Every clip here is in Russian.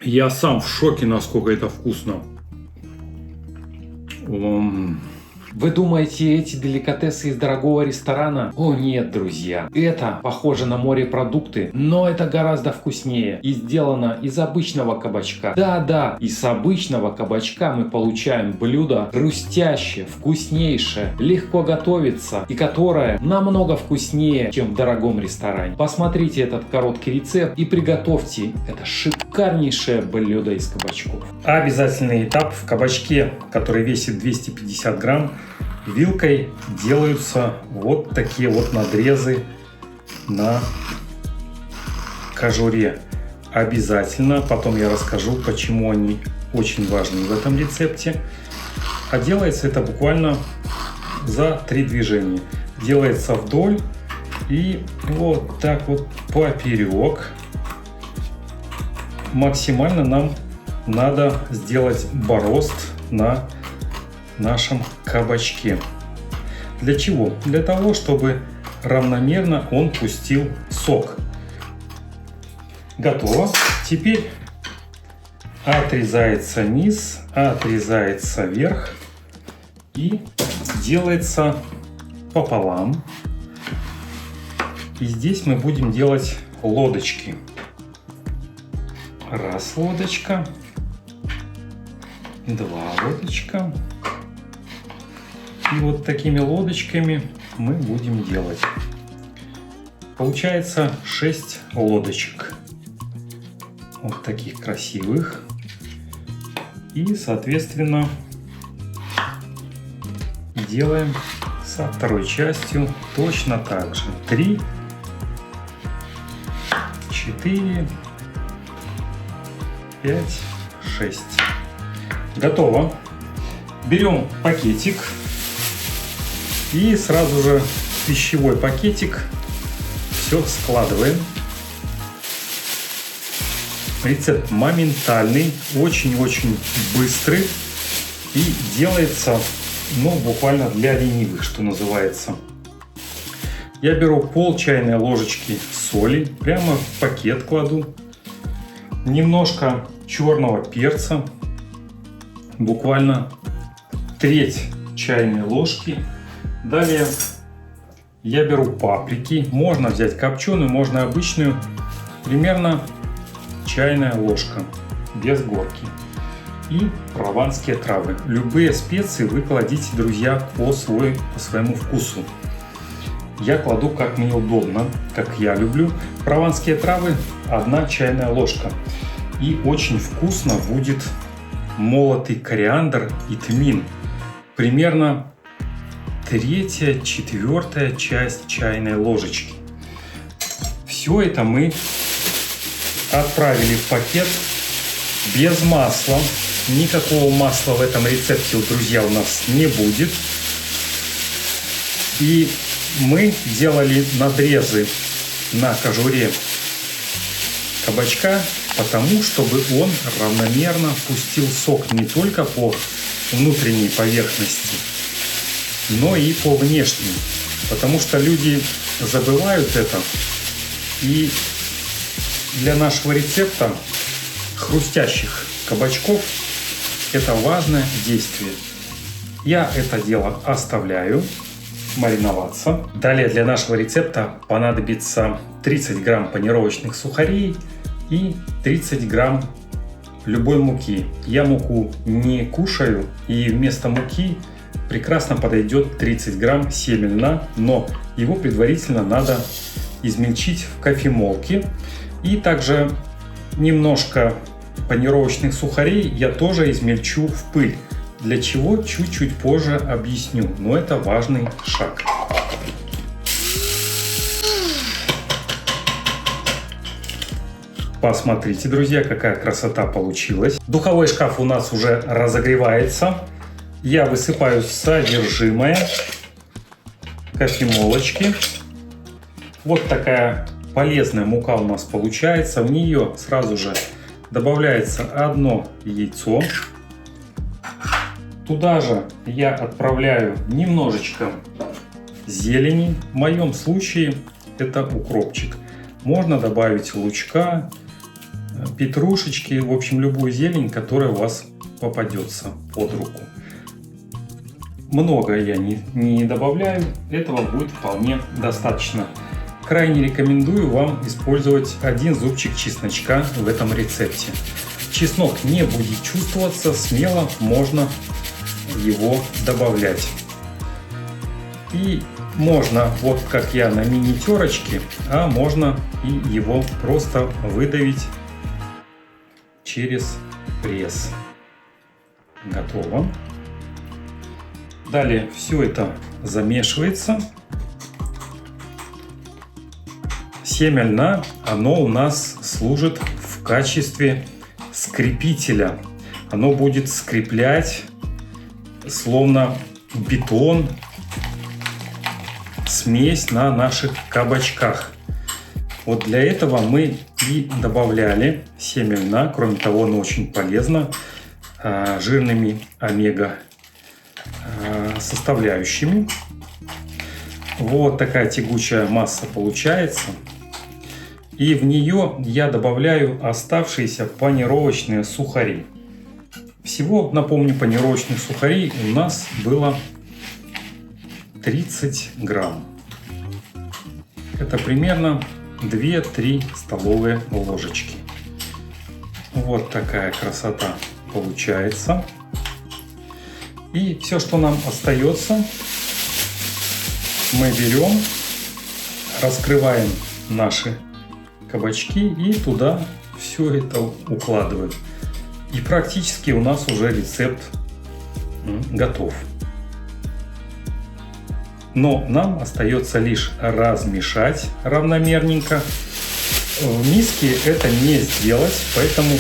Я сам в шоке, насколько это вкусно. Вы думаете, эти деликатесы из дорогого ресторана? О нет, друзья. Это похоже на морепродукты, но это гораздо вкуснее и сделано из обычного кабачка. Да-да, из обычного кабачка мы получаем блюдо хрустящее, вкуснейшее, легко готовится и которое намного вкуснее, чем в дорогом ресторане. Посмотрите этот короткий рецепт и приготовьте это шикарнейшее блюдо из кабачков. Обязательный этап: в кабачке, который весит 250 грамм, вилкой делаются вот такие вот надрезы на кожуре. Обязательно, потом я расскажу, почему они очень важны в этом рецепте. А делается это буквально за 3 движения. Делается вдоль и вот так вот поперек. Максимально нам надо сделать борост на нашем кабачке. Для чего? Для того, чтобы равномерно он пустил сок. Готово. Теперь отрезается низ, отрезается верх и делается пополам. И здесь мы будем делать лодочки. Раз лодочка, 2 лодочка. И вот такими лодочками мы будем делать. Получается 6 лодочек. Вот таких красивых. И, соответственно, делаем со второй частью точно так же. 3, 4, 5, 6. Готово. Берем пакетик. И сразу же в пищевой пакетик все складываем. Рецепт моментальный, очень-очень быстрый и делается, ну, буквально для ленивых, что называется. Я беру пол чайной ложечки соли, прямо в пакет кладу. Немножко черного перца, буквально треть чайной ложки. Далее я беру паприки, можно взять копченую, можно обычную, примерно чайная ложка, без горки. И прованские травы. Любые специи вы кладите, друзья, по своему вкусу. Я кладу, как мне удобно, как я люблю. Прованские травы 1 чайная ложка. И очень вкусно будет молотый кориандр и тмин. Примерно 1/3-1/4 часть чайной ложечки. Все это мы отправили в пакет без масла. Никакого масла в этом рецепте, друзья, у нас не будет. И мы делали надрезы на кожуре кабачка, потому чтобы он равномерно пустил сок не только по внутренней поверхности, но и по внешней. Потому что люди забывают это. И для нашего рецепта хрустящих кабачков это важное действие. Я это дело оставляю мариноваться. Далее для нашего рецепта понадобится 30 грамм панировочных сухарей и 30 грамм любой муки. Я муку не кушаю, и вместо муки прекрасно подойдет 30 грамм семя льна, но его предварительно надо измельчить в кофемолке. И также немножко панировочных сухарей я тоже измельчу в пыль. Для чего, чуть-чуть позже объясню, но это важный шаг. Посмотрите, друзья, какая красота получилась. Духовой шкаф у нас уже разогревается. Я высыпаю содержимое кофемолочки. Вот такая полезная мука у нас получается. В нее сразу же добавляется 1 яйцо. Туда же я отправляю немножечко зелени. В моем случае это укропчик. Можно добавить лучка, петрушечки, в общем, любую зелень, которая у вас попадется под руку. Много я не добавляю, этого будет вполне достаточно. Крайне рекомендую вам использовать 1 зубчик чесночка в этом рецепте. Чеснок не будет чувствоваться, смело можно его добавлять. И можно, вот как я, на мини-терочке, а можно и его просто выдавить через пресс. Готово. Далее все это замешивается. Семя льна, оно у нас служит в качестве скрепителя. Оно будет скреплять, словно бетон, смесь на наших кабачках. Вот для этого мы и добавляли семя льна. Кроме того, оно очень полезно жирными омега составляющими. Вот такая тягучая масса получается. И в нее я добавляю оставшиеся панировочные сухари. Всего, напомню, панировочных сухарей у нас было 30 грамм. Это примерно 2-3 столовые ложечки. Вот такая красота получается. И все, что нам остается, мы берем, раскрываем наши кабачки и туда все это укладываем. И практически у нас уже рецепт готов. Но нам остается лишь размешать равномерненько. В миске это не сделать, поэтому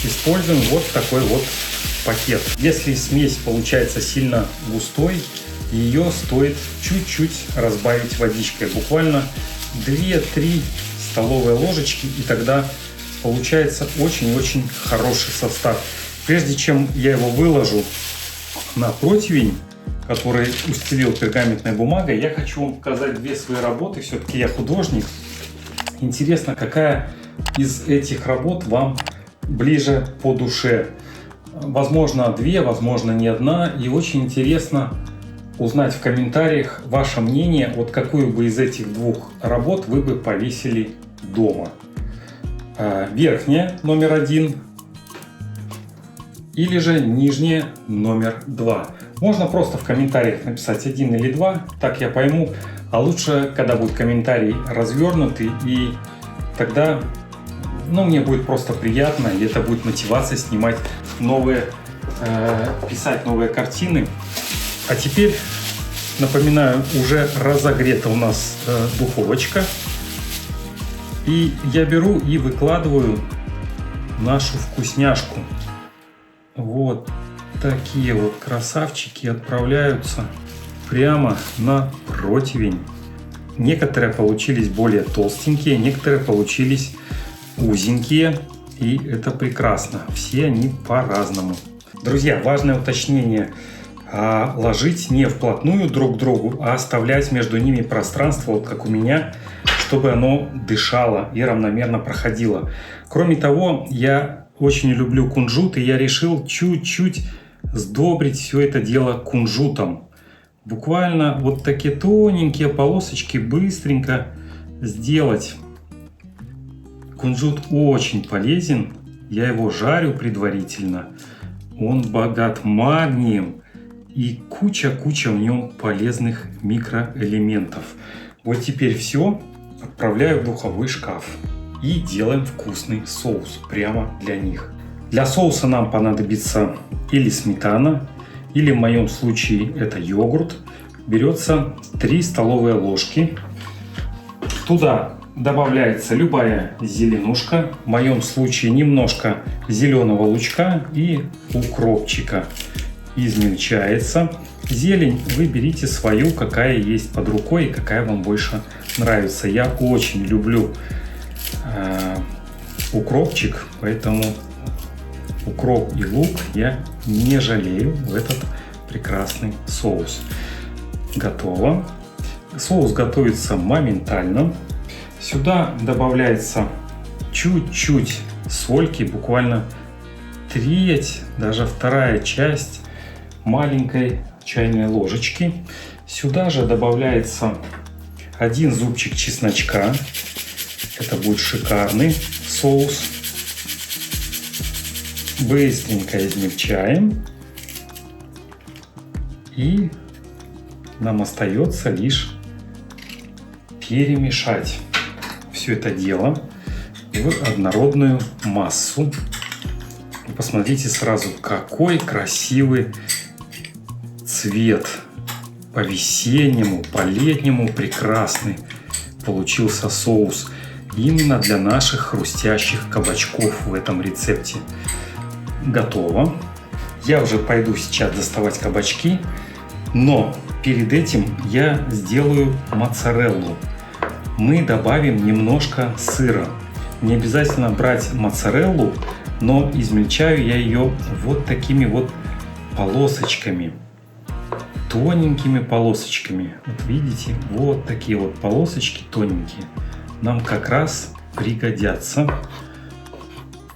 используем вот такой вот пакет. Если смесь получается сильно густой, ее стоит чуть-чуть разбавить водичкой. Буквально 2-3 столовые ложечки, и тогда получается очень-очень хороший состав. Прежде чем я его выложу на противень, который устелил пергаментной бумагой, я хочу вам показать 2 свои работы. Все-таки я художник. Интересно, какая из этих работ вам ближе по душе. Возможно, 2, возможно, не 1. И очень интересно узнать в комментариях ваше мнение, вот какую бы из этих 2 работ вы бы повесили дома. Верхняя номер 1 или же нижняя номер 2. Можно просто в комментариях написать 1 или 2, так я пойму. А лучше, когда будет комментарий развернутый, и тогда мне будет просто приятно, и это будет мотивация снимать новые, писать новые картины. А теперь, напоминаю, уже разогрета у нас духовочка. И я беру и выкладываю нашу вкусняшку. Вот такие вот красавчики отправляются прямо на противень. Некоторые получились более толстенькие, некоторые получились узенькие. И это прекрасно. Все они по-разному. Друзья, важное уточнение. Ложить не вплотную друг к другу, а оставлять между ними пространство, вот как у меня, чтобы оно дышало и равномерно проходило. Кроме того, я очень люблю кунжут, и я решил чуть-чуть сдобрить все это дело кунжутом. Буквально вот такие тоненькие полосочки быстренько сделать. Кунжут очень полезен, я его жарю предварительно. Он богат магнием и куча-куча в нем полезных микроэлементов. Вот теперь все отправляю в духовой шкаф и делаем вкусный соус прямо для них. Для соуса нам понадобится или сметана, или в моем случае это йогурт. Берется 3 столовые ложки. Туда добавляется любая зеленушка. В моем случае немножко зеленого лучка и укропчика. Измельчается. Зелень вы берите свою, какая есть под рукой и какая вам больше нравится. Я очень люблю укропчик, поэтому укроп и лук я не жалею в этот прекрасный соус. Готово. Соус готовится моментально. Сюда добавляется чуть-чуть сольки, буквально треть, даже вторая часть маленькой чайной ложечки. Сюда же добавляется 1 зубчик чесночка. Это будет шикарный соус. Быстренько измельчаем. И нам остается лишь перемешать все это дело в однородную массу. И посмотрите сразу, какой красивый цвет. По-весеннему, по-летнему прекрасный получился соус. Именно для наших хрустящих кабачков в этом рецепте. Готово. Я уже пойду сейчас доставать кабачки. Но перед этим я сделаю моцареллу. Мы добавим немножко сыра. Не обязательно брать моцареллу, но измельчаю я ее вот такими вот полосочками. Тоненькими полосочками. Вот видите, вот такие вот полосочки тоненькие нам как раз пригодятся.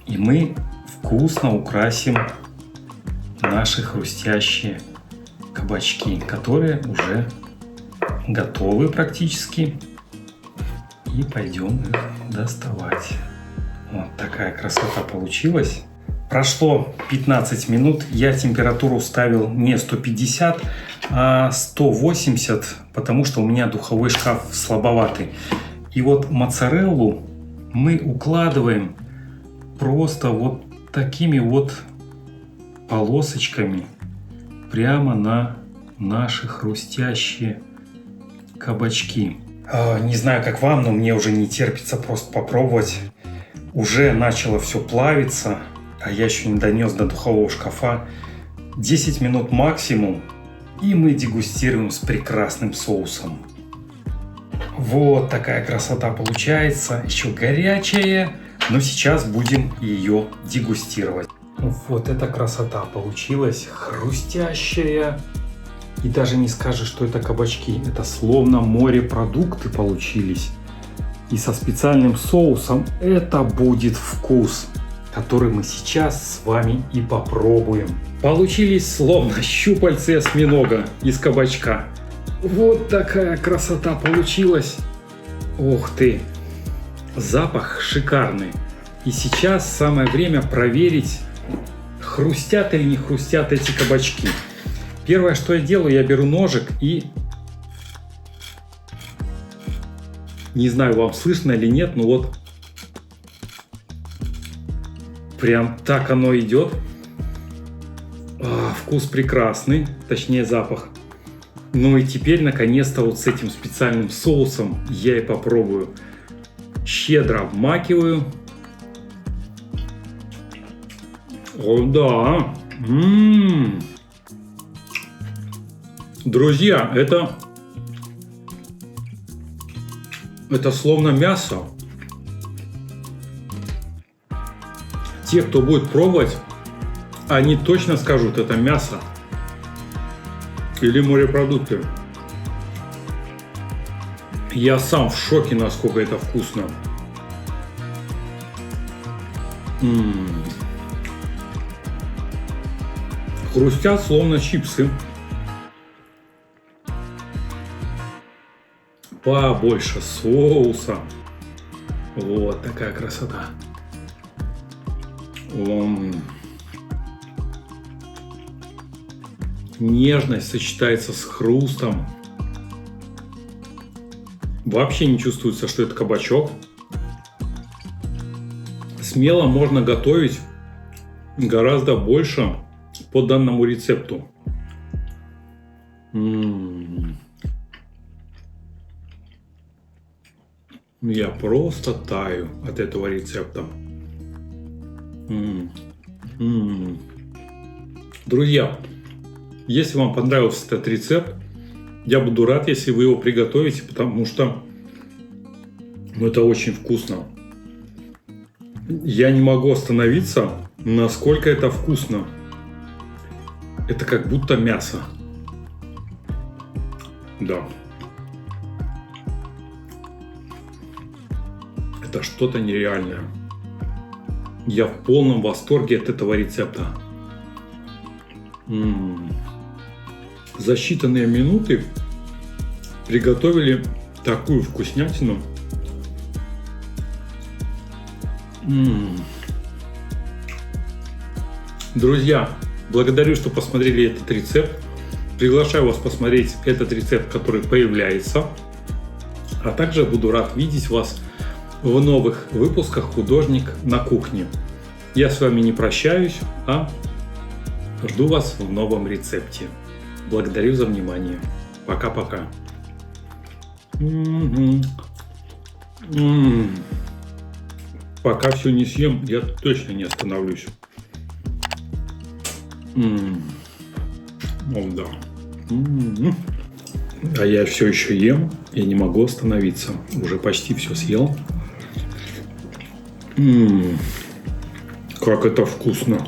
И мы вкусно украсим наши хрустящие кабачки, которые уже готовы практически. И пойдем их доставать. Вот такая красота получилась. Прошло 15 минут. Я температуру ставил не 150, а 180, потому что у меня духовой шкаф слабоватый. И вот моцареллу мы укладываем просто вот такими вот полосочками прямо на наши хрустящие кабачки. Не знаю, как вам, но мне уже не терпится просто попробовать. Уже начало все плавиться, а я еще не донес до духового шкафа. 10 минут максимум, и мы дегустируем с прекрасным соусом. Вот такая красота получается, еще горячая, но сейчас будем ее дегустировать. Вот эта красота получилась, хрустящая. И даже не скажешь, что это кабачки, это словно морепродукты получились. И со специальным соусом это будет вкус, который мы сейчас с вами и попробуем. Получились словно щупальцы осьминога из кабачка. Вот такая красота получилась. Ух ты! Запах шикарный. И сейчас самое время проверить, хрустят или не хрустят эти кабачки. Первое, что я делаю, я беру ножик и... Не знаю, вам слышно или нет, но вот прям так оно идет. Вкус прекрасный, точнее запах. Ну и теперь, наконец-то, вот с этим специальным соусом я и попробую. Щедро обмакиваю. О, да. Друзья, это словно мясо. Те, кто будет пробовать, они точно скажут, это мясо или морепродукты. Я сам в шоке, насколько это вкусно. Хрустят словно чипсы. Побольше соуса. Вот такая красота. Нежность сочетается с хрустом. Вообще не чувствуется, что это кабачок. Смело можно готовить гораздо больше по данному рецепту. Я просто таю от этого рецепта. Друзья, если вам понравился этот рецепт, я буду рад, если вы его приготовите, потому что это очень вкусно. Я не могу остановиться, насколько это вкусно. Это как будто мясо. Да. Это что-то нереальное. Я в полном восторге от этого рецепта. За считанные минуты приготовили такую вкуснятину. Друзья, благодарю, что посмотрели этот рецепт. Приглашаю вас посмотреть этот рецепт, который появляется. А также буду рад видеть вас в новых выпусках «Художник на кухне». Я с вами не прощаюсь, а жду вас в новом рецепте. Благодарю за внимание. Пока-пока. Пока все не съем, я точно не остановлюсь. О, да. А я все еще ем, я не могу остановиться. Уже почти все съел. Как это вкусно.